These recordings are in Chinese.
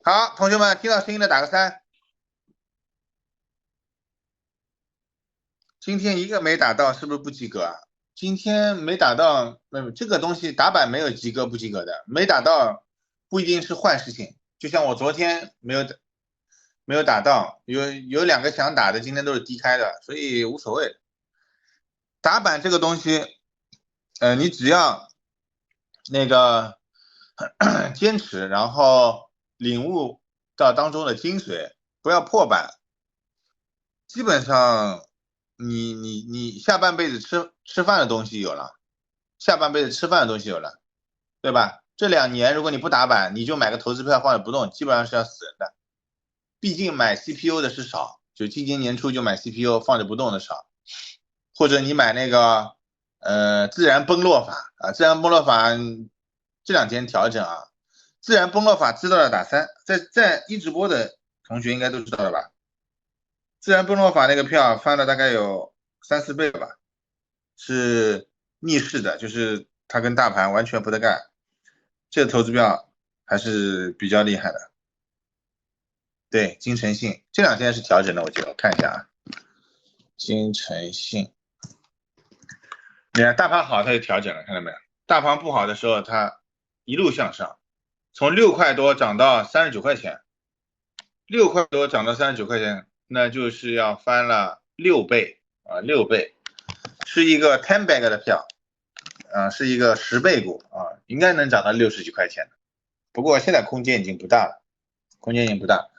好，同学们听到声音的打个3。今天一个没打到，是不是不及格啊？今天没打到，这个东西打板没有及格不及格的，没打到不一定是坏事情。就像我昨天没有打到，有2个想打的，今天都是低开的，所以无所谓。打板这个东西，你只要那个坚持，然后领悟到当中的精髓，不要破板，基本上你下半辈子吃饭的东西有了，下半辈子吃饭的东西有了，对吧？这2年如果你不打板，你就买个投资票放着不动，基本上是要死人的。毕竟买 CPU 的是少，就今年年初就买 CPU 放着不动的少，或者你买那个自然崩落法啊，自然崩落法这2天调整啊，自然崩落法知道的打3，在一直播的同学应该都知道了吧？自然崩落法那个票翻了大概有3、4倍了吧，是逆势的，就是它跟大盘完全不得干，这个投资票还是比较厉害的。对，金诚信这2天是调整的，我觉得我看一下啊，金诚信，你看大盘好它就调整了，看到没有？大盘不好的时候它一路向上，从6块多涨到39块钱，6块多涨到39块钱，那就是要翻了6倍啊，6倍，是一个10 bag 的票啊，是一个10倍股啊，应该能涨到60几块钱的。不过现在空间已经不大了，空间已经不大，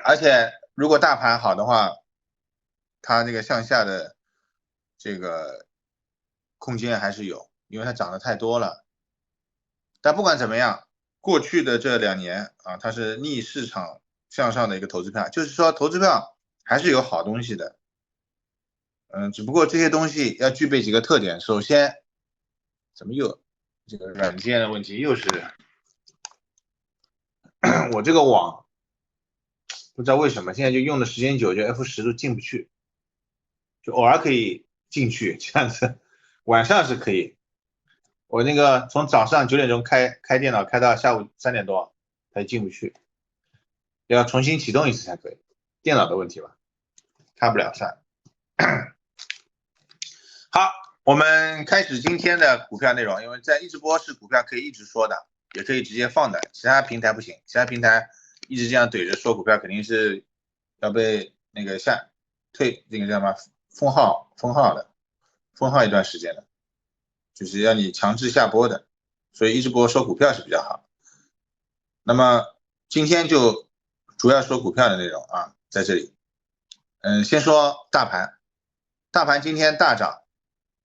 而且如果大盘好的话，它这个向下的这个空间还是有，因为它涨得太多了。但不管怎么样，过去的这2年啊，它是逆市场向上的一个投资票，就是说投资票还是有好东西的。只不过这些东西要具备几个特点。首先，怎么又这个软件的问题又是我这个网不知道为什么现在就用的时间久，就 F10都进不去，就偶尔可以进去这样子，晚上是可以。我那个从早上9点钟开电脑开到下午3点多，才进不去，要重新启动一次才可以，电脑的问题吧，开不了算。好，我们开始今天的股票内容，因为在一直播是股票可以一直说的，也可以直接放的，其他平台不行，其他平台一直这样怼着说股票，肯定是要被那个那个叫什么封号一段时间的，就是要你强制下播的，所以一直播说股票是比较好。那么今天就主要说股票的内容啊，在这里，先说大盘，大盘今天大涨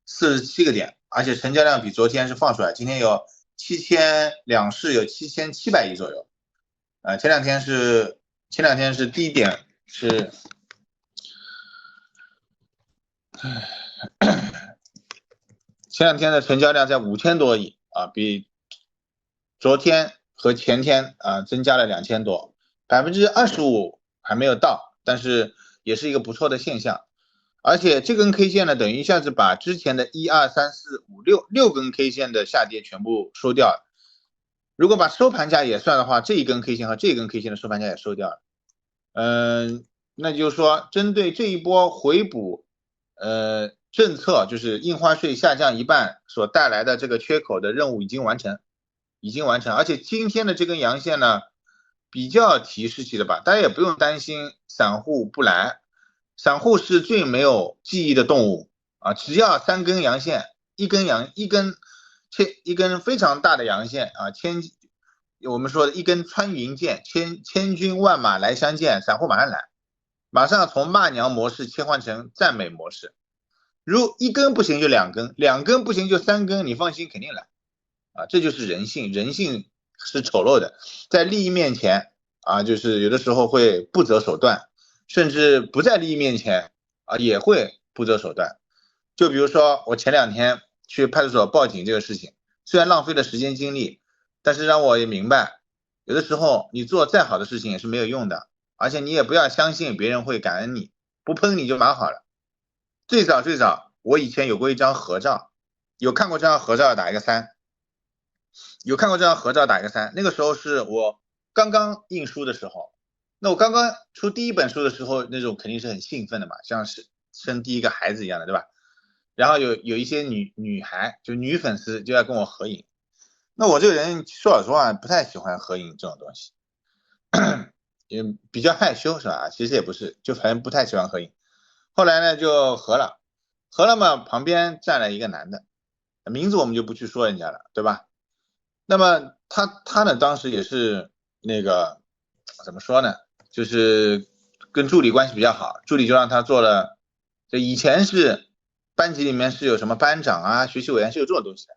47个点，而且成交量比昨天是放出来，今天有两市有7700亿左右，前两天是低点是，前两天的成交量在5000多亿啊，比昨天和前天啊增加了2000多，25%还没有到，但是也是一个不错的现象。而且这根 K 线呢，等于一下子把之前的1、2、3、4、5、6根 K 线的下跌全部收掉了。如果把收盘价也算的话，这一根 K 线和这一根 K 线的收盘价也收掉了。那就是说，针对这一波回补，政策就是印花税下降一半所带来的这个缺口的任务已经完成，而且今天的这根阳线呢，比较提示性的吧，大家也不用担心散户不来，散户是最没有记忆的动物啊，只要3根阳线，一根非常大的阳线啊，我们说的一根穿云箭，千军万马来相见，散户马上来，马上从骂娘模式切换成赞美模式。如一根不行就2根，2根不行就3根，你放心肯定来啊，这就是人性，人性是丑陋的，在利益面前啊，就是有的时候会不择手段，甚至不在利益面前啊也会不择手段。就比如说我前2天去派出所报警这个事情，虽然浪费了时间精力，但是让我也明白，有的时候你做再好的事情也是没有用的，而且你也不要相信别人会感恩你，不喷你就蛮好了。最早，我以前有过一张合照，有看过这张合照打一个3，有看过这张合照打一个3。那个时候是我刚刚印书的时候，那我刚刚出第一本书的时候，那种肯定是很兴奋的嘛，像是生第一个孩子一样的，对吧？然后有一些女孩，就女粉丝就要跟我合影。那我这个人说老实话，不太喜欢合影这种东西，也比较害羞是吧？其实也不是，就反正不太喜欢合影。后来呢，就合了，合了嘛，旁边站了一个男的，名字我们就不去说人家了，对吧？那么他呢，当时也是那个怎么说呢，就是跟助理关系比较好，助理就让他做了，就以前是班级里面是有什么班长啊、学习委员是有这种东西的，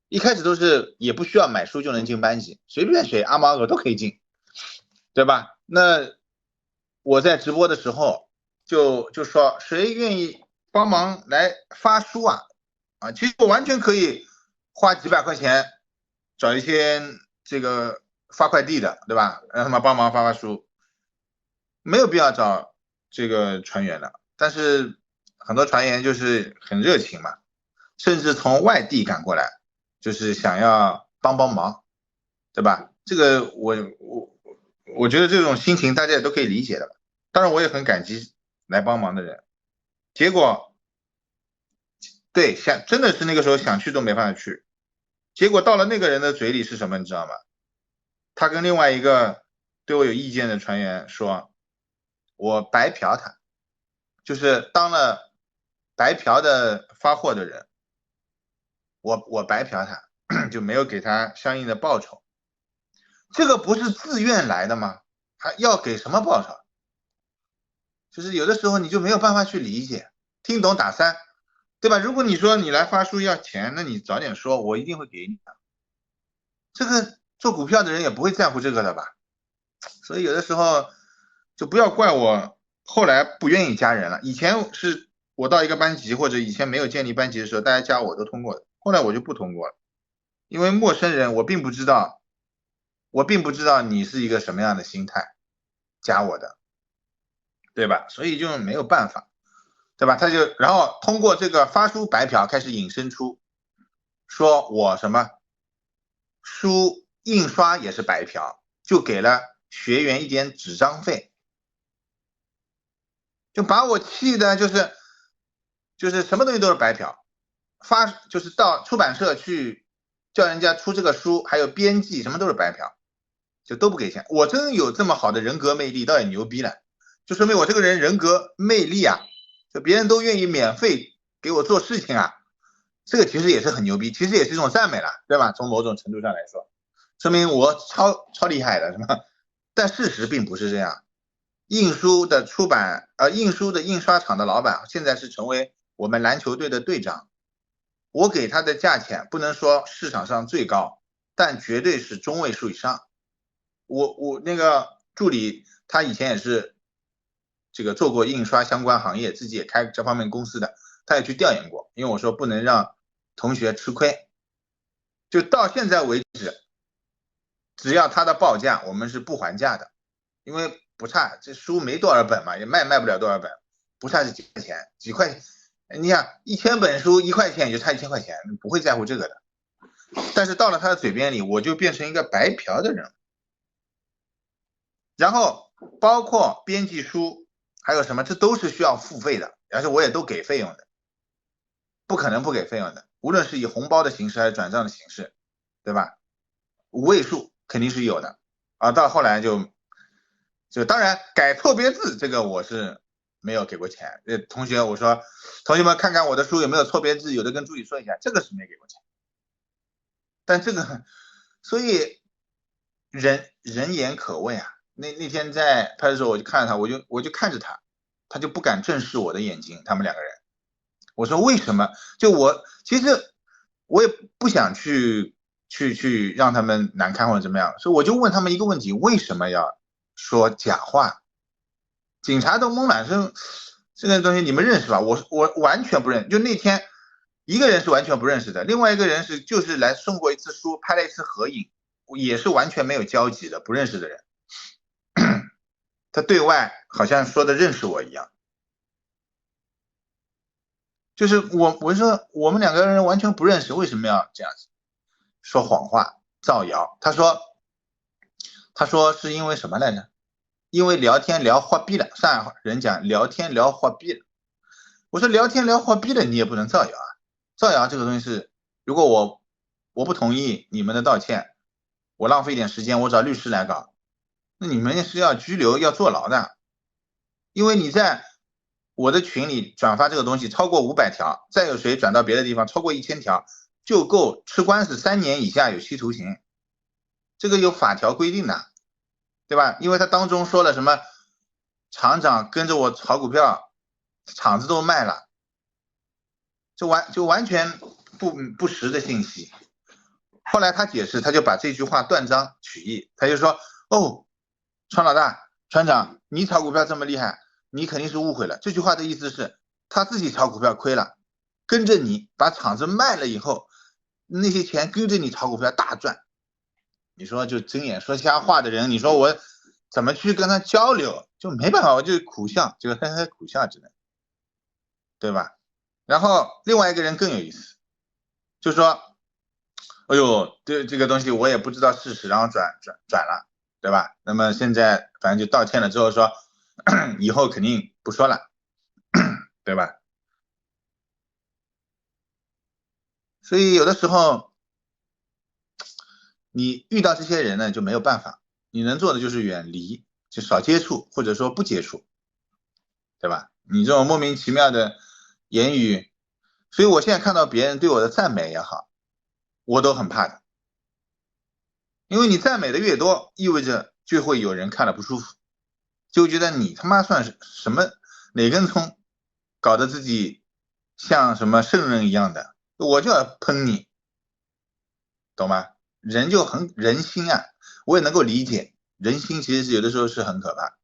一开始都是也不需要买书就能进班级，随便谁阿猫阿狗都可以进，对吧？那我在直播的时候就说谁愿意帮忙来发书啊？啊，其实我完全可以花几百块钱找一些这个发快递的，对吧？让他们帮忙发书，没有必要找这个船员的。但是很多船员就是很热情嘛，甚至从外地赶过来，就是想要帮帮忙，对吧？这个我觉得这种心情大家也都可以理解的。当然我也很感激来帮忙的人。结果对真的是那个时候想去都没办法去。结果到了那个人的嘴里是什么，你知道吗？他跟另外一个对我有意见的船员说，我白嫖他，就是当了白嫖的发货的人，我白嫖他，就没有给他相应的报酬。这个不是自愿来的吗？还要给什么报酬？就是有的时候你就没有办法去理解，听懂打3，对吧？如果你说你来发书要钱，那你早点说，我一定会给你的。这个做股票的人也不会在乎这个的吧？所以有的时候就不要怪我后来不愿意加人了。以前是我到一个班级或者以前没有建立班级的时候，大家加我都通过的，后来我就不通过了，因为陌生人我并不知道你是一个什么样的心态加我的，对吧？所以就没有办法，对吧？他就然后通过这个发书白嫖开始引申出，说我什么书印刷也是白嫖，就给了学员一点纸张费，就把我气的就是什么东西都是白嫖，就是到出版社去叫人家出这个书，还有编辑什么都是白嫖，就都不给钱。我真有这么好的人格魅力，倒也牛逼了，就说明我这个人人格魅力啊，就别人都愿意免费给我做事情啊，这个其实也是很牛逼，其实也是一种赞美了，对吧？从某种程度上来说，说明我超厉害的，是吧？但事实并不是这样。印书的印刷厂的老板现在是成为我们篮球队的队长，我给他的价钱不能说市场上最高，但绝对是中位数以上。我那个助理他以前也是这个做过印刷相关行业，自己也开这方面公司的，他也去调研过，因为我说不能让同学吃亏，就到现在为止，只要他的报价，我们是不还价的，因为不差，这书没多少本嘛，也卖不了多少本，不差这几块钱，几块，你想1000本书1块钱也就差1000块钱，不会在乎这个的。但是到了他的嘴边里，我就变成一个白嫖的人。然后包括编辑书，还有什么，这都是需要付费的，而且我也都给费用的，不可能不给费用的，无论是以红包的形式还是转账的形式，对吧？5位数肯定是有的啊。到后来就当然改错别字这个我是没有给过钱。同学我说同学们看看我的书有没有错别字，有的跟助理说一下，这个是没给过钱。但这个所以人言可畏啊。那天在拍的时候我就看着他，我就看着他，他就不敢正视我的眼睛，他们2个人。我说为什么？就其实我也不想去让他们难堪或者怎么样，所以我就问他们一个问题：为什么要说假话？警察都懵了，说这个东西你们认识吧？我完全不认，就那天一个人是完全不认识的，另外一个人就是来送过一次书，拍了一次合影，也是完全没有交集的不认识的人。他对外好像说的认识我一样。就是我说我们2个人完全不认识，为什么要这样子说谎话造谣？他说他说是因为什么来着？因为聊天聊花逼了，上海人讲聊天聊花逼了。我说聊天聊花逼了，你也不能造谣啊！造谣这个东西是，如果我不同意你们的道歉，我浪费一点时间，我找律师来搞，那你们是要拘留要坐牢的。因为你在我的群里转发这个东西超过500条，再有谁转到别的地方超过1000条，就够吃官司3年以下有期徒刑，这个有法条规定的，对吧？因为他当中说了什么厂长跟着我炒股票，厂子都卖了，就完全不实的信息。后来他解释，他就把这句话断章取义，他就说：哦，川老大、船长，你炒股票这么厉害，你肯定是误会了。这句话的意思是他自己炒股票亏了，跟着你把厂子卖了以后，那些钱跟着你炒股票大赚。你说就睁眼说瞎话的人，你说我怎么去跟他交流？就没办法，我就苦笑，就呵呵苦笑，只能，对吧？然后另外一个人更有意思，就说：哎呦，这个东西我也不知道事实，然后转了，对吧？那么现在反正就道歉了之后说，以后肯定不说了，对吧？所以有的时候你遇到这些人呢就没有办法，你能做的就是远离，就少接触或者说不接触，对吧？你这种莫名其妙的言语，所以我现在看到别人对我的赞美也好，我都很怕的，因为你赞美的越多，意味着就会有人看了不舒服。就觉得你他妈算是什么哪根葱，搞得自己像什么圣人一样的，我就要喷你，懂吗？人就很人心啊，我也能够理解，人心其实是有的时候是很可怕。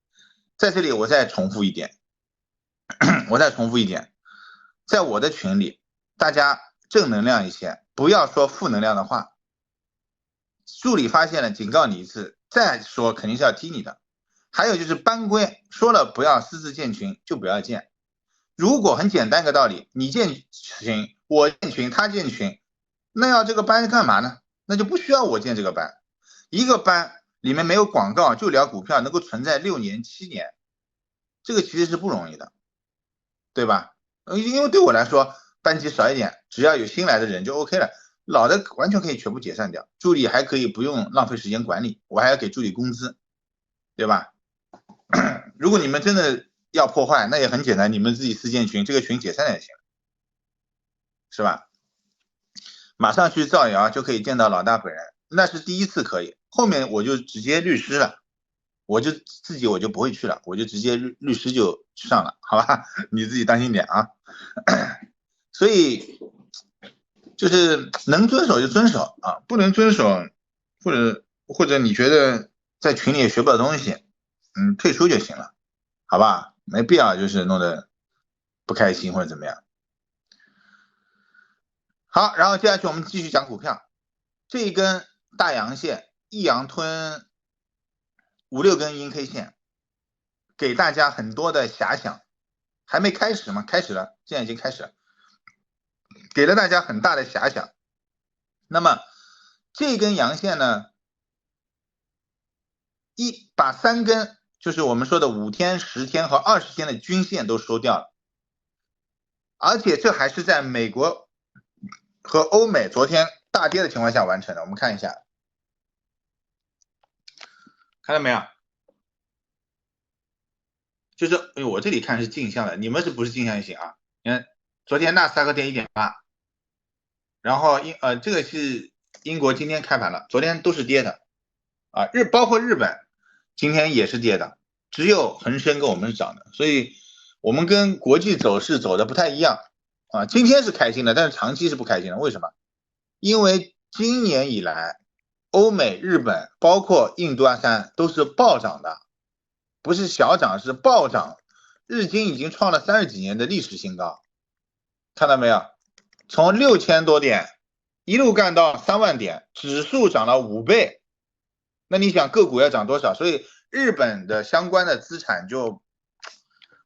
在这里我再重复一点，我再重复一点，在我的群里，大家正能量一些，不要说负能量的话。助理发现了，警告你一次，再说肯定是要踢你的。还有就是班规说了不要私自建群，就不要建。如果很简单个道理，你建群，我建群，他建群，那要这个班干嘛呢？那就不需要我建这个班。一个班里面没有广告就聊股票，能够存在6年7年，这个其实是不容易的，对吧？因为对我来说，班级少一点，只要有新来的人就 OK 了，老的完全可以全部解散掉，助理还可以不用浪费时间管理，我还要给助理工资，对吧？如果你们真的要破坏，那也很简单，你们自己私建群，这个群解散也行，是吧？马上去造谣就可以见到老大本人，那是第一次可以，后面我就直接律师了，我就不会去了，我就直接律师就上了，好吧？你自己当心点啊。所以就是能遵守就遵守啊，不能遵守，或者你觉得在群里也学不到东西，退出就行了，好吧？没必要就是弄得不开心或者怎么样。好，然后接下去我们继续讲股票，这一根大阳线一阳吞5、6根阴 K 线，给大家很多的遐想，还没开始吗？开始了，现在已经开始了，给了大家很大的遐想。那么这根阳线呢，把3根就是我们说的5天、10天和20天的均线都收掉了，而且这还是在美国和欧美昨天大跌的情况下完成的。我们看一下，看到没有？就是我这里看是镜像的，你们是不是镜像也行啊？你看昨天纳斯达克跌1.8，然后这个是英国今天开盘了，昨天都是跌的啊，包括日本今天也是跌的，只有恒生跟我们是涨的，所以我们跟国际走势走的不太一样啊。今天是开心的，但是长期是不开心的，为什么？因为今年以来，欧美、日本包括印度阿三都是暴涨的，不是小涨，是暴涨，日经已经创了30几年的历史新高，看到没有？从6000多点一路干到3万点，指数涨了5倍，那你想个股要涨多少？所以日本的相关的资产就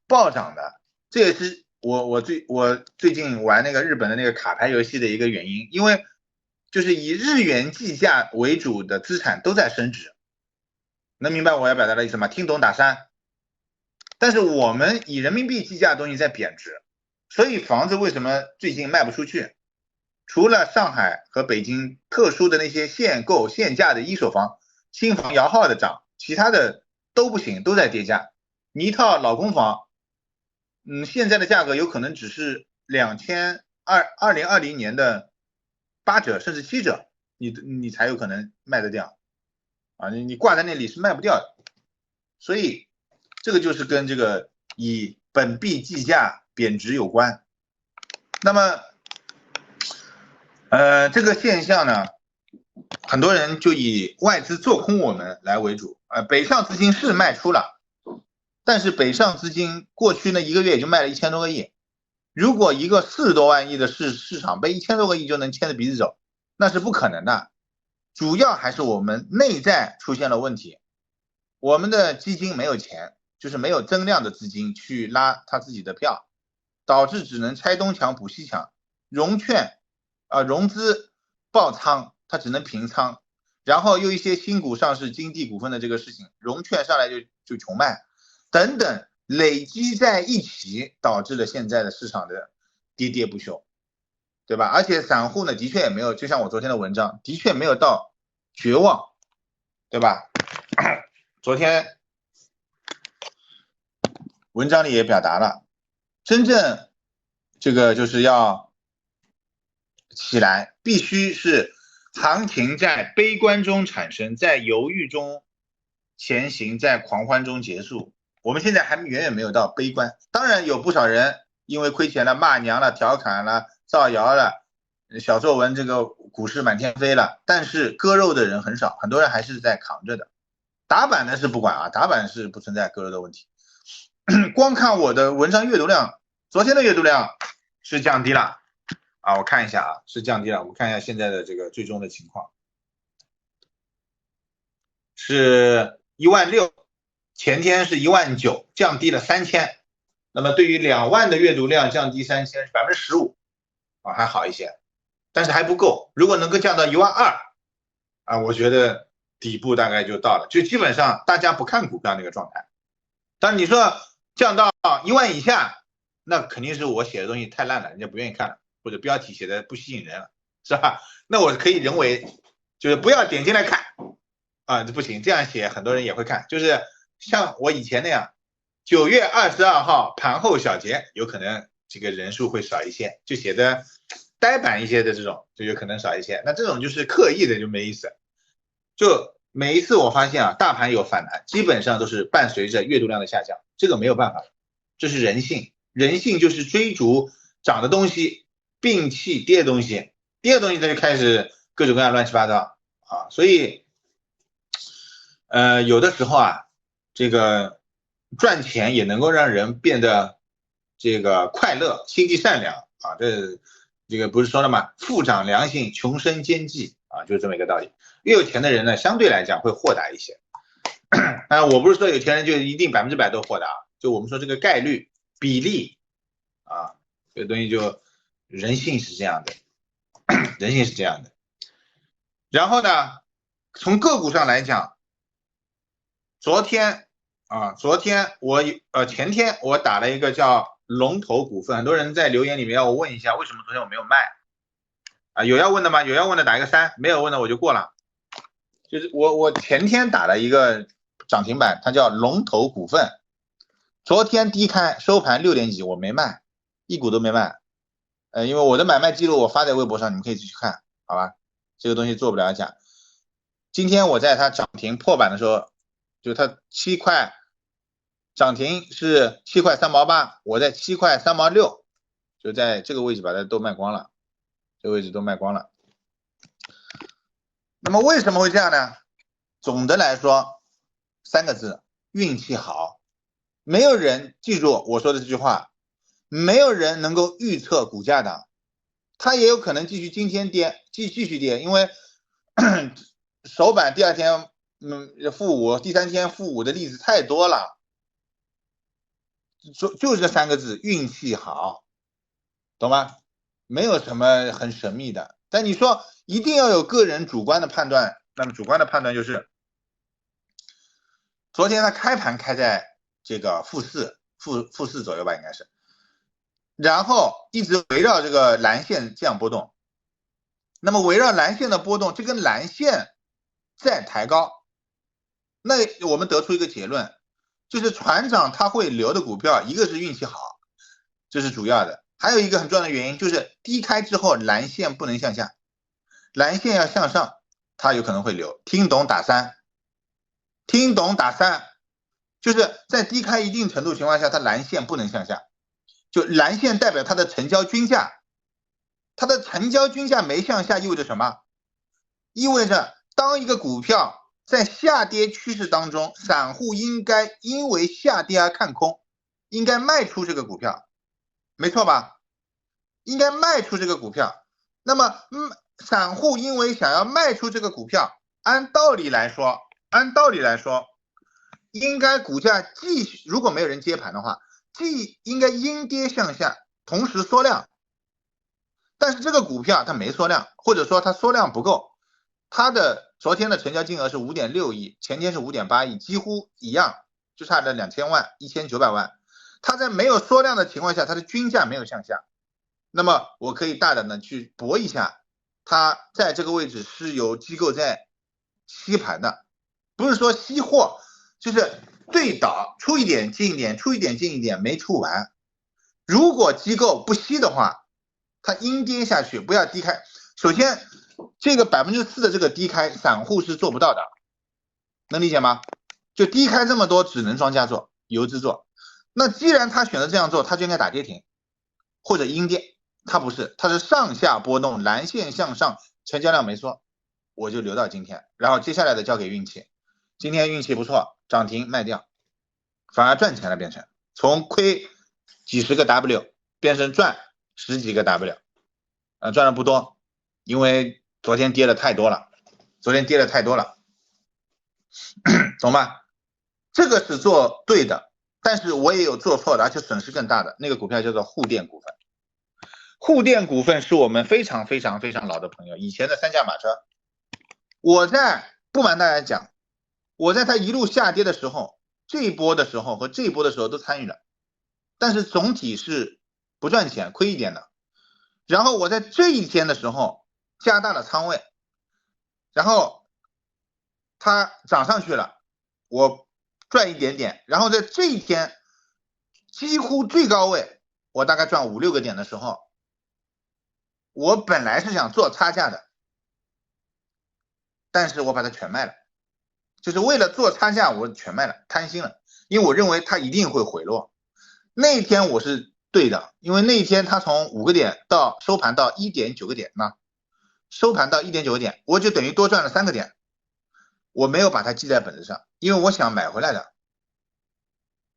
暴涨的，这也是我最近玩那个日本的那个卡牌游戏的一个原因，因为就是以日元计价为主的资产都在升值，能明白我要表达的意思吗？听懂打3。但是我们以人民币计价的东西在贬值，所以房子为什么最近卖不出去？除了上海和北京特殊的那些限购限价的一手房、新房摇号的涨，其他的都不行，都在跌价。你一套老公房，现在的价格有可能只是2020年的8折甚至7折，你才有可能卖得掉啊！你挂在那里是卖不掉的，所以这个就是跟这个以本币计价贬值有关。那么，这个现象呢，很多人就以外资做空我们来为主。北上资金是卖出了，但是北上资金过去那1个月也就卖了1000多个亿。如果一个40多万亿的市场被1000多个亿就能牵着鼻子走，那是不可能的。主要还是我们内在出现了问题，我们的基金没有钱，就是没有增量的资金去拉他自己的票，导致只能拆东墙补西墙，融资爆仓，它只能平仓，然后又一些新股上市金地股份的这个事情，融券上来就穷卖，等等累积在一起，导致了现在的市场的跌跌不休，对吧？而且散户呢，的确也没有，就像我昨天的文章，的确没有到绝望，对吧？昨天文章里也表达了，真正这个就是要起来，必须是行情在悲观中产生，在犹豫中前行，在狂欢中结束。我们现在还远远没有到悲观，当然有不少人因为亏钱了、骂娘了、调侃了、造谣了，小作文这个股市满天飞了，但是割肉的人很少，很多人还是在扛着的。打板的是不管啊，打板是不存在割肉的问题。光看我的文章阅读量，昨天的阅读量是降低了啊，我看一下啊，是降低了。我们看一下现在的这个最终的情况，是16000，前天是19000，降低了3000。那么对于2万的阅读量降低3000是15%啊，还好一些，但是还不够。如果能够降到12000啊，我觉得底部大概就到了，就基本上大家不看股票那个状态。但你说降到1万以下，那肯定是我写的东西太烂了，人家不愿意看了，或者标题写的不吸引人了，是吧？那我可以人为就是不要点进来看啊，这不行，这样写很多人也会看，就是像我以前那样，9月22号盘后小结，有可能这个人数会少一些，就写的呆板一些的这种就有可能少一些，那这种就是刻意的就没意思。就每一次我发现啊，大盘有反弹，基本上都是伴随着阅读量的下降，这个没有办法，这是人性，人性就是追逐涨的东西，摒弃跌的东西，跌的东西它就开始各种各样乱七八糟啊，所以有的时候啊，这个赚钱也能够让人变得这个快乐，心地善良啊，这个不是说了吗？富长良性，穷生奸计啊，就是这么一个道理。越有钱的人呢，相对来讲会豁达一些。我不是说有钱人就一定100%都豁达，就我们说这个概率比例啊，这个东西就人性是这样的，人性是这样的。然后呢，从个股上来讲，昨天前天我打了一个叫龙头股份，很多人在留言里面要我问一下，为什么昨天我没有卖啊？有要问的吗？有要问的打一个3，没有问的我就过了。就是我前天打了一个涨停板，它叫龙头股份，昨天低开收盘6点几，我没卖，一股都没卖。因为我的买卖记录我发在微博上，你们可以继续看，好吧？这个东西做不了假。今天我在它涨停破板的时候，就它7块涨停是7块3毛8，我在7块3毛6，就在这个位置把它都卖光了，这个位置都卖光了。那么为什么会这样呢？总的来说3个字，运气好。没有人，记住我说的这句话，没有人能够预测股价的，它也有可能继续今天跌，继续跌，因为首板第2天-5，第3天-5的例子太多了。就这3个字，运气好，懂吗？没有什么很神秘的。但你说一定要有个人主观的判断，那么主观的判断就是昨天它开盘开在这个负四左右吧，应该是，然后一直围绕这个蓝线这样波动。那么围绕蓝线的波动，这根蓝线在抬高，那我们得出一个结论，就是船长他会留的股票，一个是运气好，这是主要的，还有一个很重要的原因就是低开之后蓝线不能向下，蓝线要向上，它有可能会留。听懂打3，听懂打3，就是在低开一定程度情况下，它蓝线不能向下，就蓝线代表它的成交均价，它的成交均价没向下意味着什么？意味着当一个股票在下跌趋势当中，散户应该因为下跌而看空，应该卖出这个股票，没错吧？应该卖出这个股票。那么，散户因为想要卖出这个股票，按道理来说，应该股价继续，如果没有人接盘的话，既应该阴跌向下，同时缩量。但是这个股票它没缩量，或者说它缩量不够，它的昨天的成交金额是 5.6 亿，前天是 5.8 亿，几乎一样，就差了2000万，1900万。它在没有缩量的情况下，它的均价没有向下，那么我可以大胆的去搏一下，它在这个位置是有机构在吸盘的，不是说吸货，就是对倒出一点进一点，出一点进一点，没出完。如果机构不吸的话，它阴跌下去，不要低开。首先，这个4%的这个低开，散户是做不到的，能理解吗？就低开这么多，只能庄家做，游资做。那既然他选择这样做，他就应该打跌停或者阴跌，他不是，他是上下波动，蓝线向上，成交量没缩，我就留到今天，然后接下来的交给运气。今天运气不错，涨停卖掉，反而赚钱了，变成从亏几十个 W 变成赚10几个 W，赚的不多，因为昨天跌的太多了，懂吗？这个是做对的，但是我也有做错的，而且损失更大的。那个股票叫做沪电股份，沪电股份是我们非常非常非常老的朋友，以前的3驾马车。我在不瞒大家讲，我在它一路下跌的时候，这一波的时候和这一波的时候都参与了，但是总体是不赚钱，亏一点的。然后我在这一天的时候加大了仓位，然后它涨上去了，我赚一点点，然后在这一天几乎最高位，我大概赚5、6个点的时候，我本来是想做差价的，但是我把它全卖了，就是为了做差价，我全卖了，贪心了，因为我认为它一定会回落。那一天我是对的，因为那一天它从5个点到收盘到 1.9 个点呢，收盘到 1.9 个点，我就等于多赚了3个点。我没有把它记在本子上，因为我想买回来的，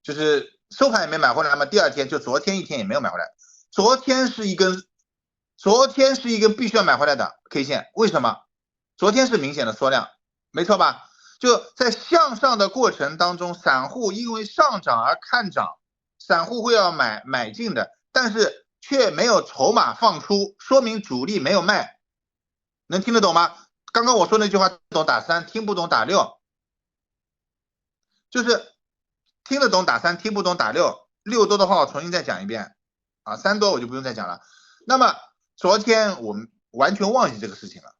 就是收盘也没买回来嘛，第二天就昨天一天也没有买回来。昨天是一根必须要买回来的 K 线，为什么？昨天是明显的缩量，没错吧？就在向上的过程当中，散户因为上涨而看涨，散户会要买进的，但是却没有筹码放出，说明主力没有卖，能听得懂吗？刚刚我说那句话，懂打3，听不懂打6，就是听得懂打3，听不懂打6，6多的话我重新再讲一遍啊，3多我就不用再讲了。那么昨天我们完全忘记这个事情了，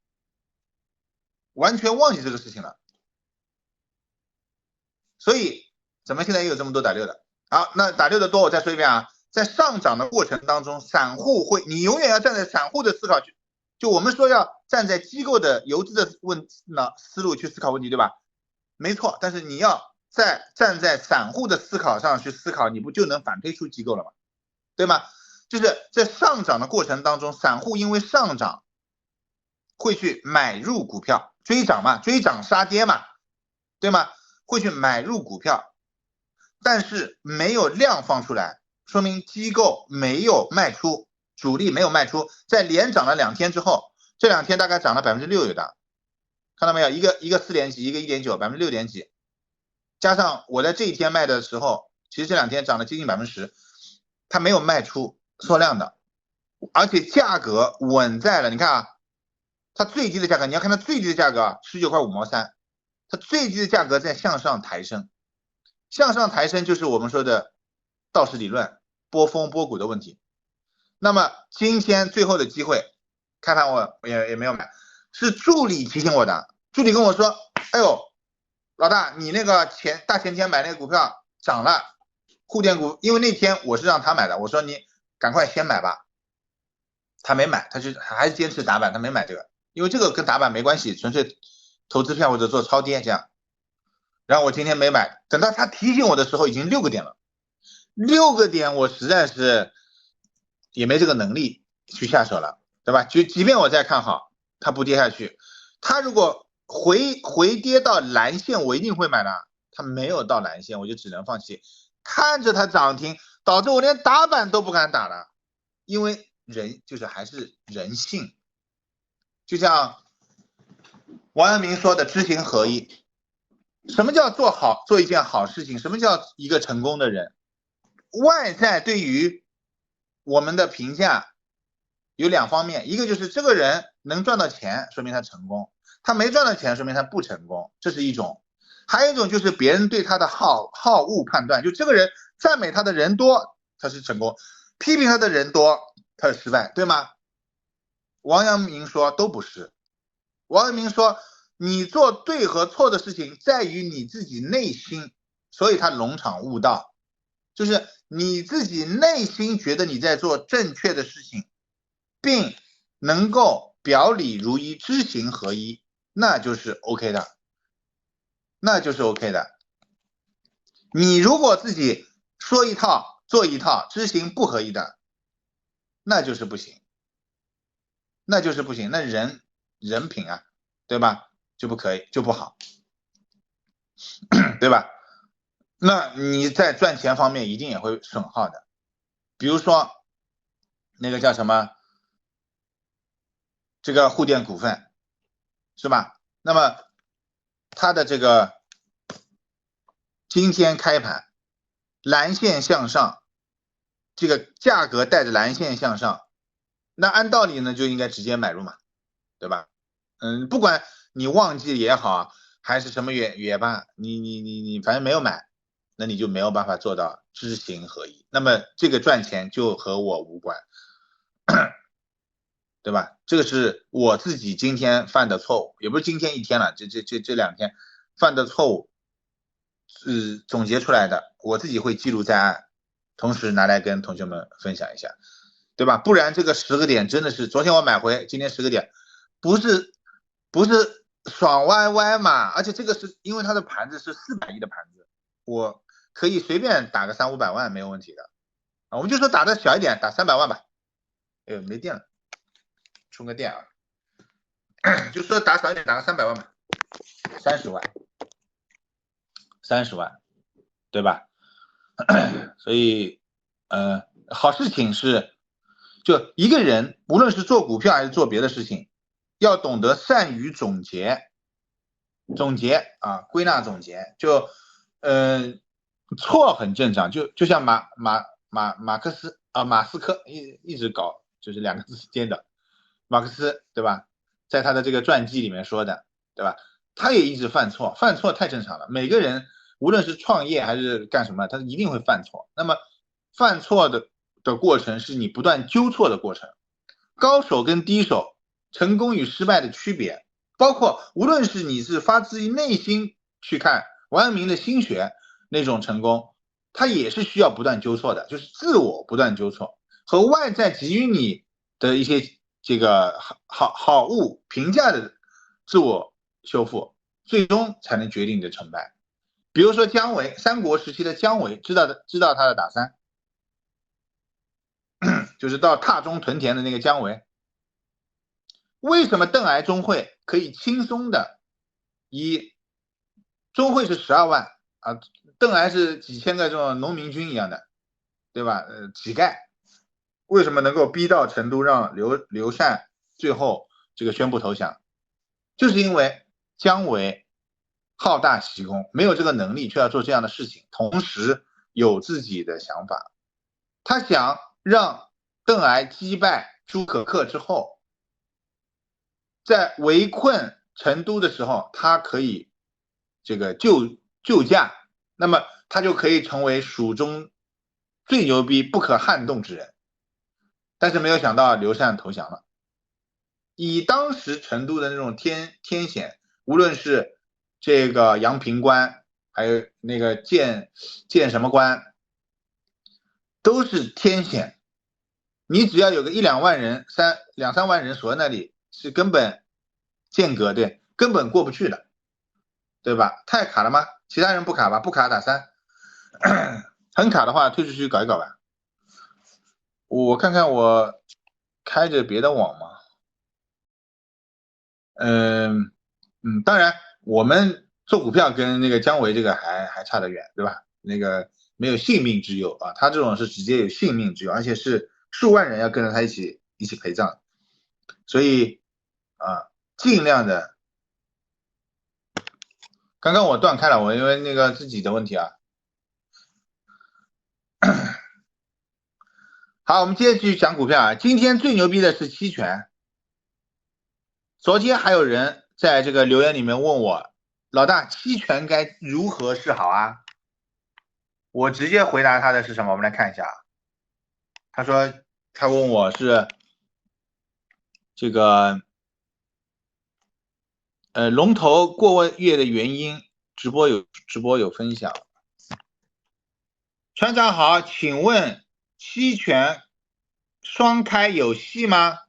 所以怎么现在又有这么多打6的？好，那打6的多，我再说一遍啊，在上涨的过程当中，散户会，你永远要站在散户的思考去，就我们说要站在机构的游资的思路去思考问题，对吧？没错，但是你要站在散户的思考上去思考，你不就能反推出机构了吗？对吗？就是在上涨的过程当中，散户因为上涨会去买入股票，追涨嘛，追涨杀跌嘛，对吗？会去买入股票，但是没有量放出来，说明机构没有卖出，主力没有卖出。在连涨了2天之后，这2天大概涨了6%有的，看到没有？一个4点几，一个 1.9%，6点几，加上我在这一天卖的时候，其实这2天涨了接近10%，它没有卖出缩量的，而且价格稳在了。你看啊，它最低的价格，你要看它最低的价格19.5毛3，它最低的价格在向上抬升，向上抬升就是我们说的道氏理论，波峰波谷的问题。那么今天最后的机会，开盘我也没有买，是助理提醒我的，助理跟我说，哎呦，老大，你那个大前天买那个股票涨了，沪电股，因为那天我是让他买的，我说你赶快先买吧，他没买，他就还是坚持打板，他没买这个，因为这个跟打板没关系，纯粹投资票或者做超跌这样。然后我今天没买，等到他提醒我的时候已经6个点了，6个点我实在是也没这个能力去下手了，对吧？即便我再看好，它不跌下去，它如果回跌到蓝线，我一定会买的。它没有到蓝线，我就只能放弃。看着它涨停，导致我连打板都不敢打了，因为人就是还是人性，就像王阳明说的知行合一。什么叫做一件好事情？什么叫一个成功的人？外在对于我们的评价有2方面，一个就是这个人能赚到钱，说明他成功；他没赚到钱，说明他不成功，这是一种。还有一种就是别人对他的好恶判断，就这个人赞美他的人多，他是成功；批评他的人多，他是失败，对吗？王阳明说都不是。王阳明说，你做对和错的事情在于你自己内心，所以他龙场悟道，就是你自己内心觉得你在做正确的事情，并能够表里如一，知行合一，那就是 OK 的，那就是 OK 的。你如果自己说一套做一套，知行不合一的，那就是不行，那就是不行，那人品啊，对吧？就不可以，就不好，对吧？那你在赚钱方面一定也会损耗的，比如说那个叫什么，这个沪电股份，是吧？那么它的这个今天开盘蓝线向上，这个价格带着蓝线向上，那按道理呢就应该直接买入嘛，对吧？不管你忘记也好，还是什么也罢，你反正没有买，那你就没有办法做到知行合一。那么这个赚钱就和我无关，对吧？这个是我自己今天犯的错误，也不是今天一天了，这2天犯的错误，总结出来的，我自己会记录在案，同时拿来跟同学们分享一下，对吧？不然这个10个点真的是昨天我买回，今天10个点，不是爽歪歪嘛？而且这个是因为它的盘子是400亿的盘子，我可以随便打个300-500万没有问题的啊。我们就说打的小一点，打300万吧。哎呦，没电了，充个电啊。就说打小一点，打个300万吧，30万，30万，对吧？所以好事情是，就一个人无论是做股票还是做别的事情，要懂得善于总结啊，归纳总结，就错很正常，就像马克思啊，马斯克一直搞就是2个字之间的马克思，对吧？在他的这个传记里面说的，对吧？他也一直犯错，犯错太正常了，每个人无论是创业还是干什么，他一定会犯错。那么犯错的过程是你不断纠错的过程，高手跟低手，成功与失败的区别。包括无论是你是发自于内心去看王阳明的心学那种成功，他也是需要不断纠错的，就是自我不断纠错和外在给予你的一些这个好恶评价的自我修复，最终才能决定你的成败。比如说姜维，三国时期的姜维，知道他的打三，就是到榻中屯田的那个姜维。为什么邓癌中汇可以轻松的中汇是12万啊，邓癌是几千个这种农民军一样的，对吧？乞丐为什么能够逼到成都让刘禅最后这个宣布投降？就是因为姜维好大喜功，没有这个能力却要做这样的事情，同时有自己的想法，他想让邓癌击败朱可克之后，在围困成都的时候，他可以这个救驾。那么他就可以成为蜀中最牛逼、不可撼动之人。但是没有想到刘禅投降了。以当时成都的那种天险，无论是这个阳平关，还有那个建什么关，都是天险。你只要有个1-2万人、2-3万人锁在那里，是根本间隔，对，根本过不去的，对吧？太卡了吗？其他人不卡吧？不卡打3，很卡的话退出去搞一搞吧。我看看我开着别的网吗？当然我们做股票跟那个姜维这个还差得远，对吧？那个没有性命之忧啊，他这种是直接有性命之忧，而且是数万人要跟着他一起陪葬，所以啊，尽量的。刚刚我断开了，我因为那个自己的问题啊。好，我们接着继续讲股票啊。今天最牛逼的是期权。昨天还有人在这个留言里面问我，老大，期权该如何是好啊？我直接回答他的是什么？我们来看一下。他说他问我是这个龙头过月的原因，直播有分享。船长好，请问期权双开有戏吗？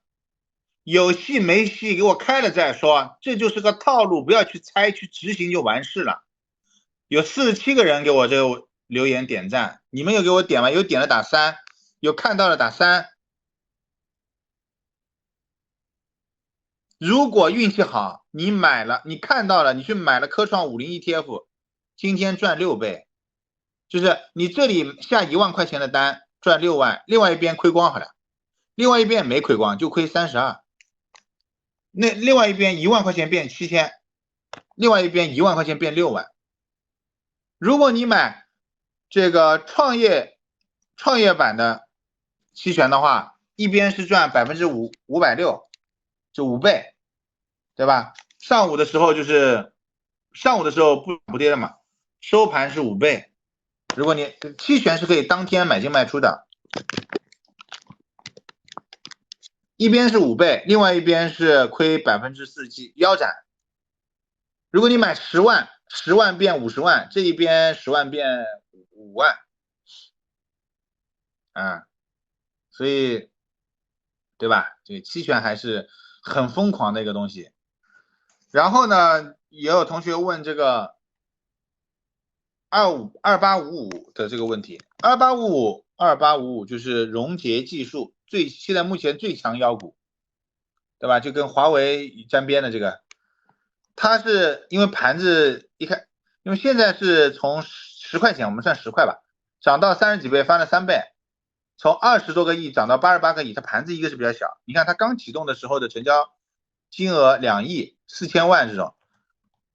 有戏没戏，给我开了再说，这就是个套路，不要去猜，去执行就完事了。有47个人给我这个留言点赞，你们有给我点吗？有点了打3，有看到了打3。如果运气好，你买了，你看到了，你去买了科创50 ETF，今天赚6倍，就是你这里下1万块钱的单赚6万，另外一边亏光好了，另外一边没亏光，就亏32，那另外一边1万块钱变7000，另外一边1万块钱变6万。如果你买这个创业板的期权的话，一边是赚560%，就5倍，对吧？上午的时候不跌了嘛，收盘是5倍。如果你期权是可以当天买进卖出的，一边是5倍，另外一边是亏47%腰斩。如果你买10万，10万变50万，这一边10万变5万啊，所以对吧？这期权还是很疯狂的一个东西。然后呢，也有同学问这个2855的这个问题，2855就是荣捷技术现在目前最强妖股，对吧？就跟华为沾边的这个，它是因为盘子因为现在是从10块钱，我们算10块吧，涨到30几倍，翻了3倍，从20多个亿涨到88个亿，它盘子一个是比较小，你看它刚启动的时候的成交金额2亿4000万这种，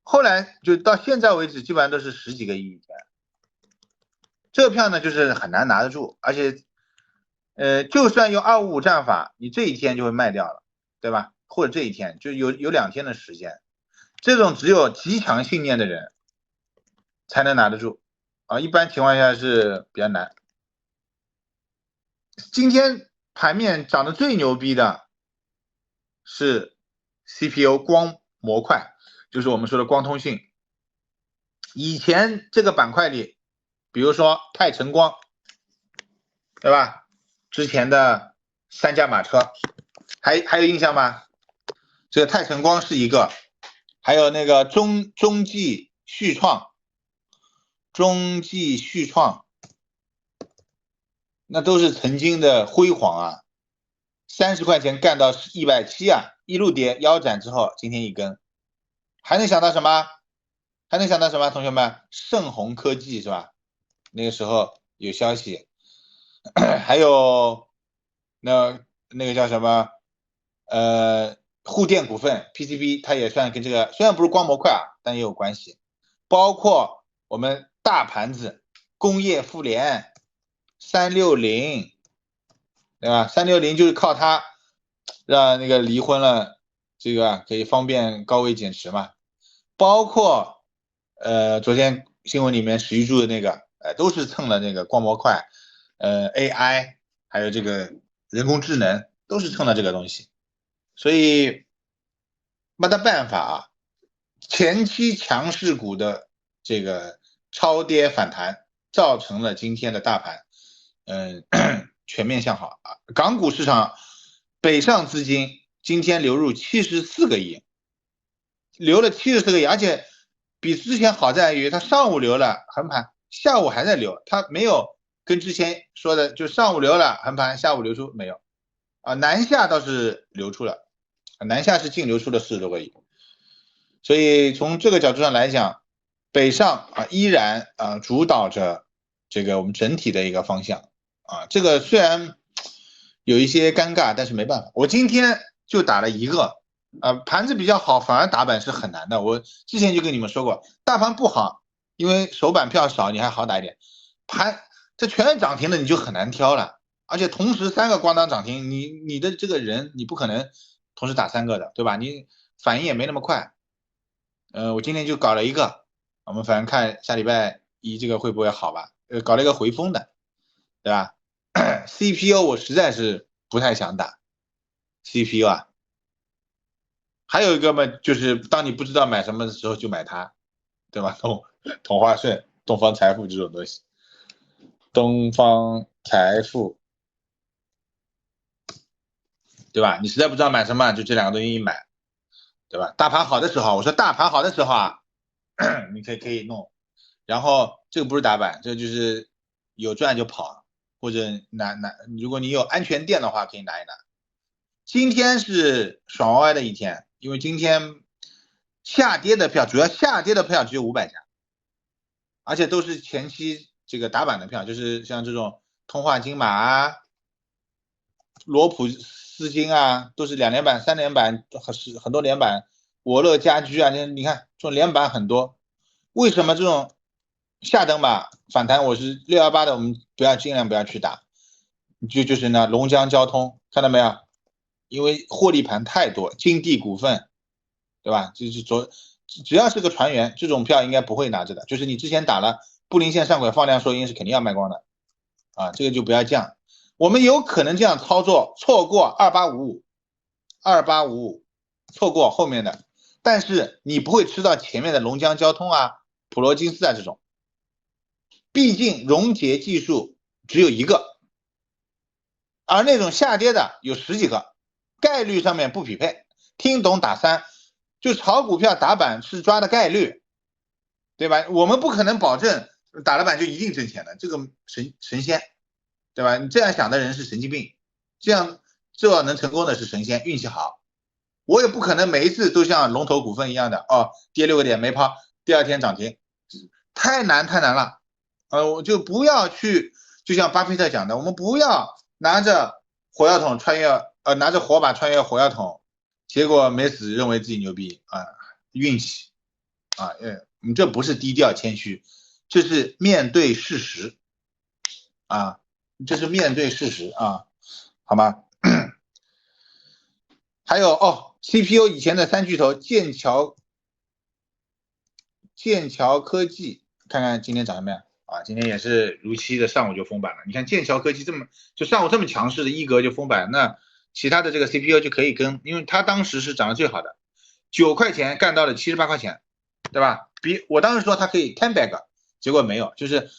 后来就到现在为止基本上都是10几个亿以前，这个票呢就是很难拿得住，而且就算用255战法，你这一天就会卖掉了，对吧？或者这一天就有2天的时间，这种只有极强信念的人才能拿得住啊，一般情况下是比较难。今天盘面涨得最牛逼的是 CPU 光模块，就是我们说的光通信。以前这个板块里，比如说泰晨光，对吧？之前的3驾马车，还有印象吗？这个泰晨光是一个，还有那个中继续创，那都是曾经的辉煌啊，30块钱干到170啊，一路跌腰斩之后，今天一根，还能想到什么？同学们？盛虹科技是吧？那个时候有消息，还有那个叫什么？沪电股份 PCB， 它也算跟这个虽然不是光模块啊，但也有关系。包括我们大盘子工业富联360，对吧？360就是靠它让那个离婚了，这个可以方便高位减持嘛。包括昨天新闻里面史玉柱的那个都是蹭了这个光模块，AI，还有这个人工智能，都是蹭了这个东西，所以没得办法啊。前期强势股的这个超跌反弹，造成了今天的大盘，全面向好啊。港股市场北上资金今天流入74个亿，流了74个亿，而且比之前好在于它上午流了横盘，下午还在流，它没有跟之前说的就上午流了横盘，下午流出没有啊。南下倒是流出了，南下是净流出了40多个亿。所以从这个角度上来讲，北上啊依然主导着这个我们整体的一个方向啊。这个虽然有一些尴尬，但是没办法。我今天就打了一个盘子比较好，反而打板是很难的。我之前就跟你们说过，大盘不好，因为手板票少，你还好打一点。盘这全是涨停的，你就很难挑了。而且同时3个咣当涨停，你的这个人你不可能同时打3个的，对吧？你反应也没那么快。我今天就搞了一个，我们反正看下礼拜一这个会不会好吧？搞了一个回风的，对吧？CPU 我实在是不太想打 CPU 啊。还有一个嘛，就是当你不知道买什么的时候就买它，对吧？同花顺、东方财富这种东西，东方财富，对吧？你实在不知道买什么，就这2个东西一买，对吧？大盘好的时候，我说大盘好的时候啊，你可以弄。然后这个不是打板，这就是有赚就跑，或者如果你有安全垫的话，可以拿一拿。今天是爽歪歪的一天，因为今天下跌的票，主要下跌的票只有500家，而且都是前期这个打板的票，就是像这种通化金马啊、罗普斯金啊，都是2连板、3连板，很多连板，我乐家居啊，你看这种连板很多。为什么这种下等吧反弹，我是618的，我们尽量不要去打。就是呢，龙江交通看到没有？因为获利盘太多，金地股份，对吧？就是只要是个船员，这种票应该不会拿着的。就是你之前打了布林线上轨放量收阴是肯定要卖光的啊，这个就不要降。我们有可能这样操作，错过2855，错过后面的，但是你不会吃到前面的龙江交通啊、普罗金斯啊这种。毕竟溶解技术只有一个，而那种下跌的有10几个，概率上面不匹配。听懂打3，就炒股票打板是抓的概率，对吧？我们不可能保证打了板就一定挣钱的，这个神仙，对吧？你这样想的人是神经病，这样能成功的是神仙，运气好。我也不可能每一次都像龙头股份一样的跌6个点没抛，第二天涨停，太难了。我就不要去，就像巴菲特讲的，我们不要拿着火药桶穿越，拿着火把穿越火药桶，结果没死，认为自己牛逼啊，运气啊，你这不是低调谦虚，这是面对事实啊，这是面对事实啊，好吗？还有CPU 以前的3巨头剑桥科技，看看今天涨什么样啊？今天也是如期的上午就封板了。你看剑桥科技就上午这么强势的一格就封板，那其他的这个 CPU 就可以跟，因为它当时是涨得最好的，9块钱干到了78块钱，对吧？比我当时说它可以 10 bag， 结果没有，就是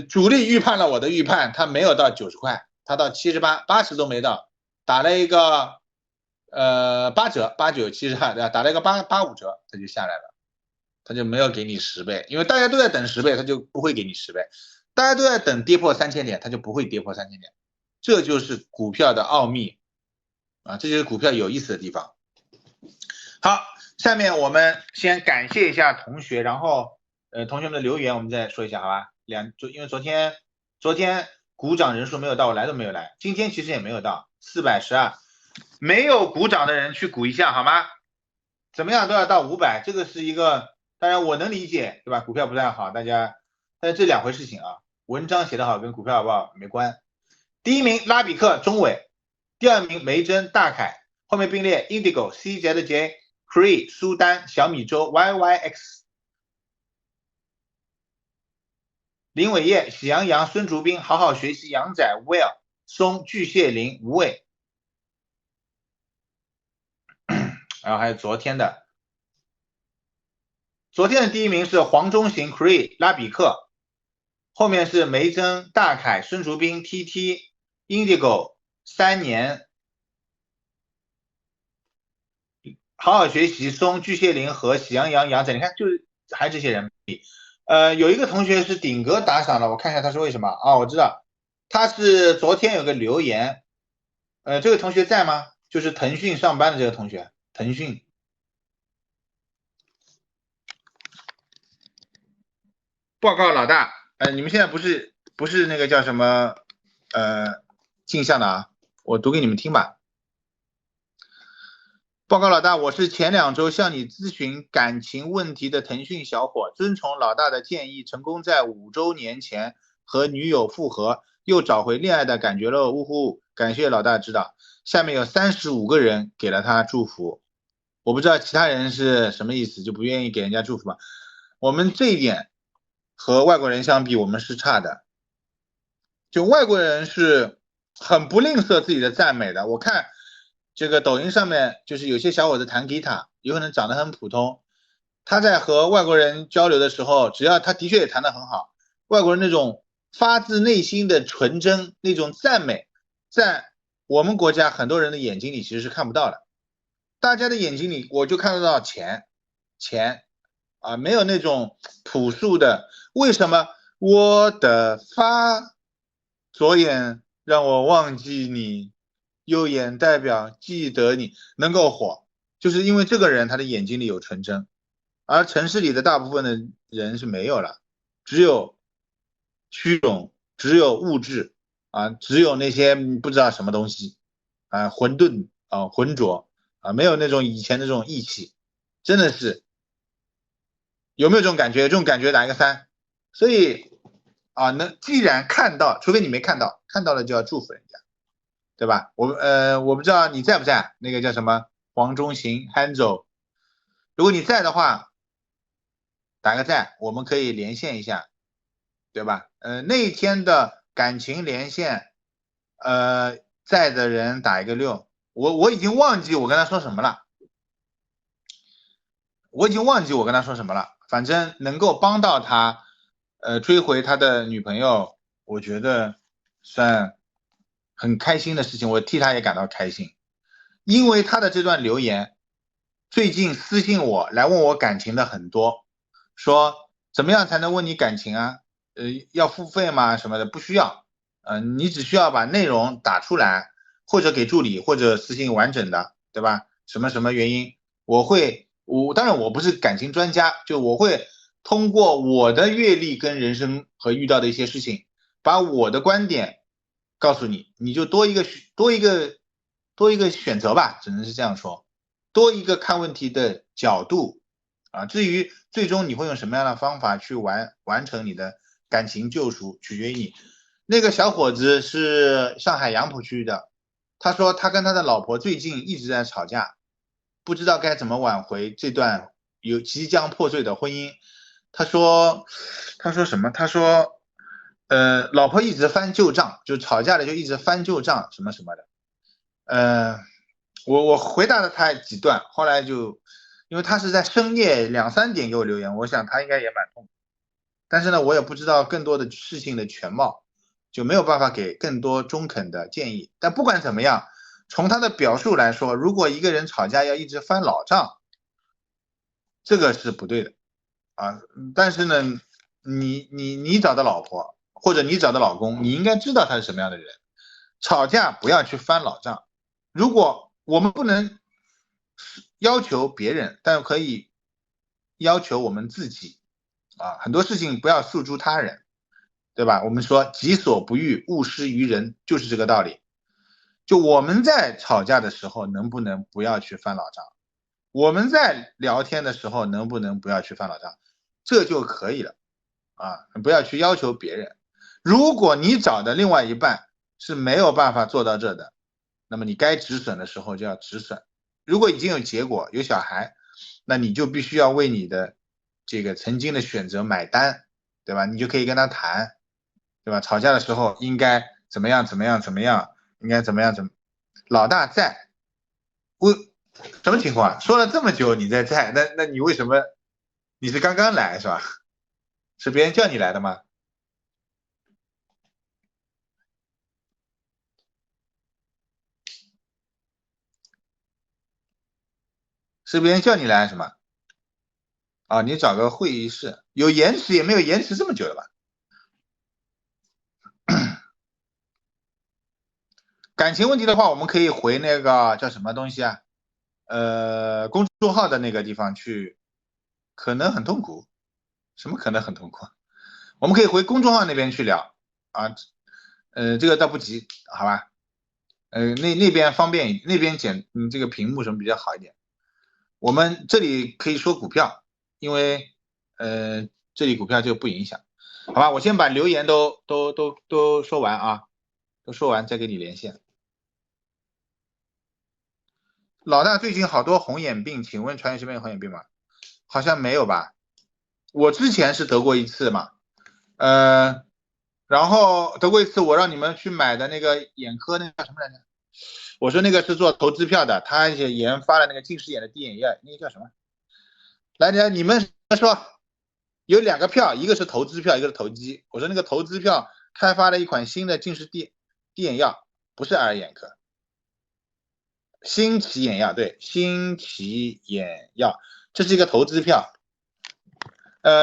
主力预判了我的预判，它没有到90块，它到78、80都没到，打了一个8折，89、70，对吧？打了一个85折，它就下来了。他就没有给你10倍，因为大家都在等10倍，他就不会给你10倍。大家都在等跌破3000点，他就不会跌破3000点。这就是股票的奥秘啊，这就是股票有意思的地方。好，下面我们先感谢一下同学，然后同学们的留言我们再说一下，好吧？因为昨天鼓掌人数没有到，我来都没有来，今天其实也没有到412，没有鼓掌的人去鼓一下好吗？怎么样都要到500，这个是一个。当然我能理解，对吧？股票不太好，但是这2回事情啊。文章写得好跟股票好不好没关。第1名拉比克中伟，第2名梅珍大凯，后面并列 Indigo、CZJ、Cree、苏丹、小米粥、YYX。林伟业、喜羊羊、孙竹斌、好好学习、杨仔、威尔、松、巨蟹林、无畏。然后还有昨天的第一名是黄忠行 Cree 拉比克，后面是梅珍、大凯、孙竹斌、TT、Indigo、3年、好好学习、松、巨蟹林和喜羊羊、杨仔，你看就是还这些人。有一个同学是顶格打赏了，我看一下他是为什么啊？我知道，他是昨天有个留言，这个同学在吗？就是腾讯上班的这个同学，腾讯报告老大，你们现在不是那个叫什么镜像的啊，我读给你们听吧。报告老大，我是前2周向你咨询感情问题的腾讯小伙，遵从老大的建议，成功在5周年前和女友复合，又找回恋爱的感觉了，呜呼！感谢老大指导。下面有35个人给了他祝福，我不知道其他人是什么意思，就不愿意给人家祝福吧。我们这一点和外国人相比，我们是差的。就外国人是很不吝啬自己的赞美的。我看这个抖音上面，就是有些小伙子弹吉他，有可能长得很普通，他在和外国人交流的时候，只要他的确也弹得很好，外国人那种发自内心的纯真，那种赞美，在我们国家很多人的眼睛里其实是看不到的。大家的眼睛里，我就看得到钱啊，没有那种朴素的。为什么我的左眼让我忘记你，右眼代表记得你能够火，就是因为这个人他的眼睛里有纯真，而城市里的大部分的人是没有了，只有虚荣，只有物质啊，只有那些不知道什么东西啊，混沌啊，浑浊啊，没有那种以前的这种义气，真的是有没有这种感觉？这种感觉打一个3。所以啊，既然看到，除非你没看到，看到了就要祝福人家，对吧？我不知道你在不在，那个叫什么黄忠行 Hanzo，如果你在的话，打个赞，我们可以连线一下，对吧？那一天的感情连线，在的人打一个6，我已经忘记我跟他说什么了，反正能够帮到他，追回他的女朋友，我觉得算很开心的事情，我替他也感到开心，因为他的这段留言，最近私信我来问我感情的很多，说怎么样才能问你感情啊？要付费吗？什么的不需要，你只需要把内容打出来，或者给助理，或者私信完整的，对吧？什么什么原因，当然我不是感情专家，就我会通过我的阅历跟人生和遇到的一些事情，把我的观点告诉你，你就多一个选择吧，只能是这样说，多一个看问题的角度啊。至于最终你会用什么样的方法去完成你的感情救赎，取决于你。那个小伙子是上海杨浦区的，他说他跟他的老婆最近一直在吵架，不知道该怎么挽回这段即将破碎的婚姻。他说什么？他说，老婆一直翻旧账，就吵架了就一直翻旧账什么什么的。呃，我回答了他几段，后来就因为他是在深夜2、3点给我留言，我想他应该也蛮痛苦，但是呢，我也不知道更多的事情的全貌，就没有办法给更多中肯的建议。但不管怎么样，从他的表述来说，如果一个人吵架要一直翻老账，这个是不对的啊。但是呢，你找的老婆或者你找的老公，你应该知道他是什么样的人，吵架不要去翻老账。如果我们不能要求别人，但可以要求我们自己啊，很多事情不要诉诸他人，对吧？我们说己所不欲，勿施于人，就是这个道理。就我们在吵架的时候，能不能不要去翻老账？我们在聊天的时候，能不能不要去翻老账？这就可以了啊，不要去要求别人。如果你找的另外一半是没有办法做到这的，那么你该止损的时候就要止损。如果已经有结果，有小孩，那你就必须要为你的这个曾经的选择买单对吧？你就可以跟他谈，对吧？吵架的时候应该怎么样怎么样怎么样，应该怎么样怎么，老大在，我什么情况啊？说了这么久你在，那你为什么你是刚刚来是吧？是别人叫你来的吗？是别人叫你来是吗？啊，你找个会议室，有延迟也没有延迟这么久的吧？感情问题的话，我们可以回那个叫什么东西啊？公众号的那个地方去，可能很痛苦。什么可能很痛苦？我们可以回公众号那边去聊啊。这个倒不急，好吧？那边方便，那边这个屏幕什么比较好一点。我们这里可以说股票，因为这里股票就不影响，好吧？我先把留言都说完啊，都说完再跟你连线。老大最近好多红眼病，请问传染性病有红眼病吗？好像没有吧？我之前是得过一次嘛，然后得过一次，我让你们去买的那个眼科那个叫什么来着？我说那个是做投资票的，他也研发了那个近视眼的滴眼药，那个叫什么？来你们说有两个票，一个是投资票，一个是投机。我说那个投资票开发了一款新的近视滴眼药，不是眼科，新奇眼药，对，新奇眼药，这是一个投资票。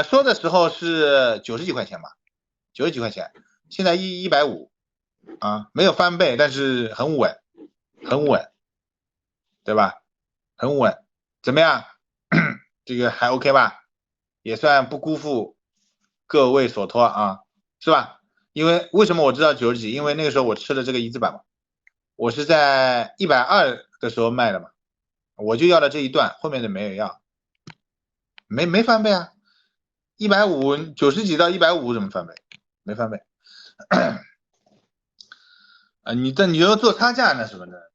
说的时候是90几块钱吧，90几块钱，现在150啊，没有翻倍，但是很稳，很稳，对吧？很稳，怎么样？这个还 OK 吧？也算不辜负各位所托啊，是吧？因为为什么我知道90几？因为那个时候我吃了这个一字板嘛，我是在120的时候卖的嘛，我就要了这一段，后面的没有要，没翻倍啊。150 90几到150怎么翻倍？没翻倍。啊，你要做差价那什么的。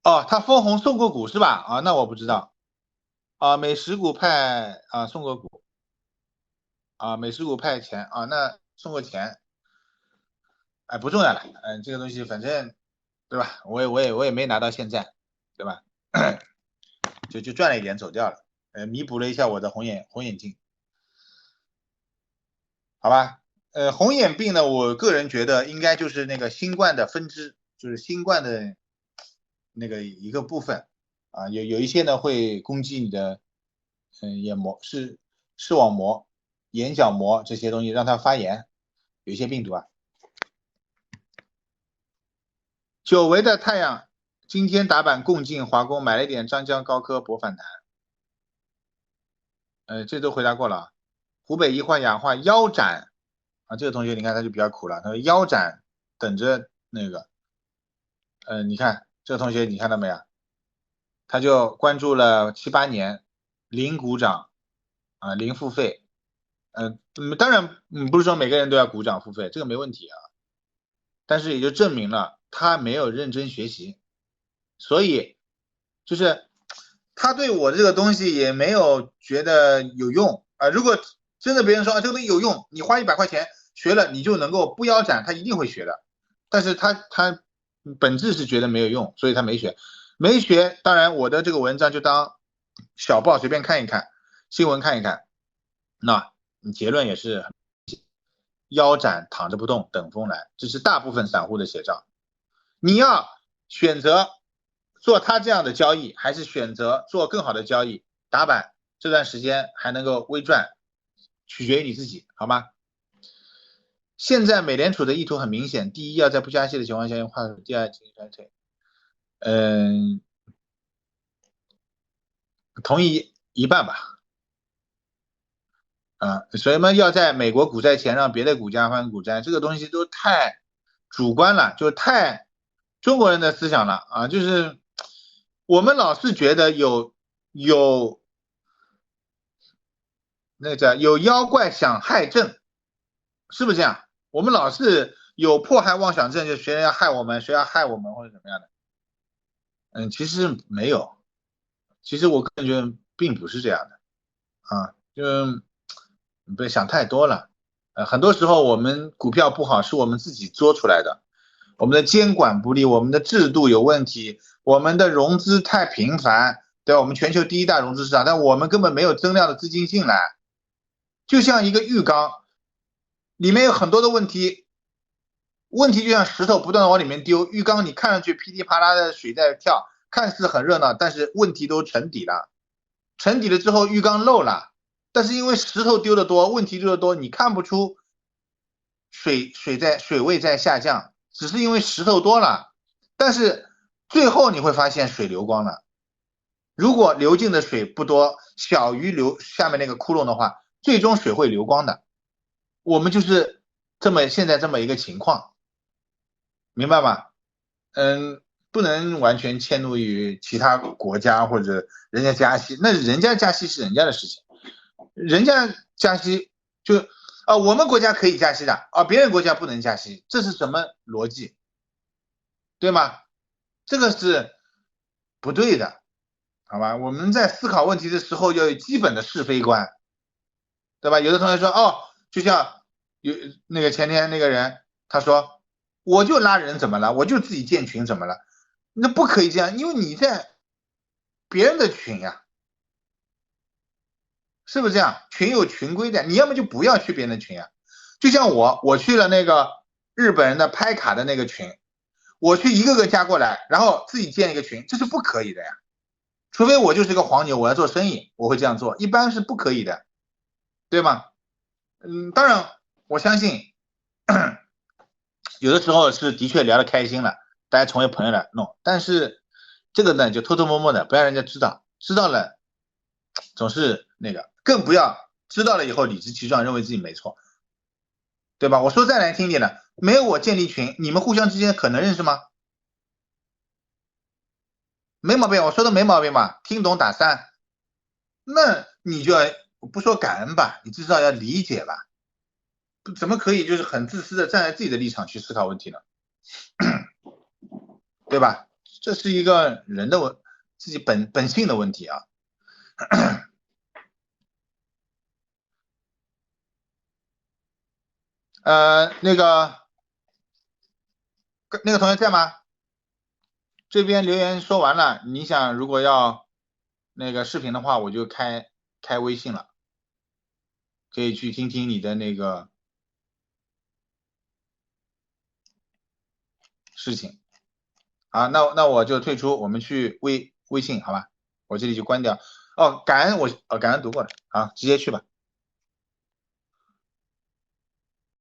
哦，他分红送过股是吧？啊，那我不知道。啊，美食股派啊送过股啊，美食股派钱啊，那送过钱，哎，不重要了。这个东西反正对吧？我也没拿到现在，对吧？就赚了一点走掉了，弥补了一下我的红眼镜，好吧？红眼病呢，我个人觉得应该就是那个新冠的分支，就是新冠的那个一个部分啊，有一些呢会攻击你的眼膜、视网膜、眼角膜这些东西，让它发炎，有一些病毒啊。久违的太阳，今天打板共进华工买了一点张江高科博反弹，这都回答过了。湖北一化氧化腰斩啊，这个同学你看他就比较苦了，他说腰斩等着那个，你看这个同学你看到没有？他就关注了7、8年，零鼓掌啊，零付费，当然不是说每个人都要鼓掌付费，这个没问题啊，但是也就证明了他没有认真学习，所以就是他对我这个东西也没有觉得有用啊。如果真的别人说这个东西有用，你花100块钱学了，你就能够不腰斩，他一定会学的。但是他本质是觉得没有用，所以他没学。没学，当然我的这个文章就当小报随便看一看，新闻看一看，那结论也是腰斩躺着不动等风来，这是大部分散户的写照。你要选择做他这样的交易，还是选择做更好的交易？打板这段时间还能够微赚，取决于你自己，好吗？现在美联储的意图很明显，第一要在不加息的情况下用话术，第二经济衰退。嗯，同意一半吧。啊，所以嘛，要在美国股灾前让别的股价发生股灾，这个东西都太主观了，就太中国人的思想了啊！就是我们老是觉得有那叫有妖怪想害朕，是不是这样？我们老是有迫害妄想症，就谁要害我们，谁要害我们或者怎么样的。其实没有，其实我个人觉得并不是这样的啊，就你别想太多了。很多时候我们股票不好是我们自己做出来的，我们的监管不力，我们的制度有问题，我们的融资太频繁，对吧？我们全球第一大融资市场，但我们根本没有增量的资金进来，就像一个浴缸，里面有很多的问题，问题就像石头不断的往里面丢，浴缸你看上去噼里啪啦的水在跳，看似很热闹，但是问题都沉底了，沉底了之后浴缸漏了，但是因为石头丢的多，问题丢的多，你看不出水位在下降，只是因为石头多了，但是最后你会发现水流光了。如果流进的水不多，小于下面那个窟窿的话，最终水会流光的。我们就是现在这么一个情况，明白吗？不能完全迁怒于其他国家或者人家加息，那人家加息是人家的事情，人家加息就我们国家可以加息的别人国家不能加息，这是什么逻辑？对吗？这个是不对的，好吧？我们在思考问题的时候要有基本的是非观，对吧？有的同学说就像有那个前天那个人，他说我就拉人怎么了？我就自己建群怎么了？那不可以这样，因为你在别人的群呀，是不是这样？群有群规的，你要么就不要去别人的群呀。就像我去了那个日本人的拍卡的那个群，我去一个个加过来，然后自己建一个群，这是不可以的呀。除非我就是个黄牛，我要做生意，我会这样做，一般是不可以的，对吗？当然我相信有的时候是的确聊得开心了，大家成为朋友了弄，但是这个呢就偷偷摸摸的，不让人家知道，知道了总是那个，更不要知道了以后理直气壮，认为自己没错，对吧？我说再难听点的，没有我建立群，你们互相之间可能认识吗？没毛病，我说的没毛病吧？听懂打3，那你就要不说感恩吧，你至少要理解吧？怎么可以就是很自私的站在自己的立场去思考问题呢？对吧？这是一个人的自己本性的问题啊。那个同学在吗？这边留言说完了，你想如果要那个视频的话，我就开微信了，可以去听听你的那个事情。啊，那我就退出，我们去微信好吧？我这里就关掉。感恩读过了，好，直接去吧。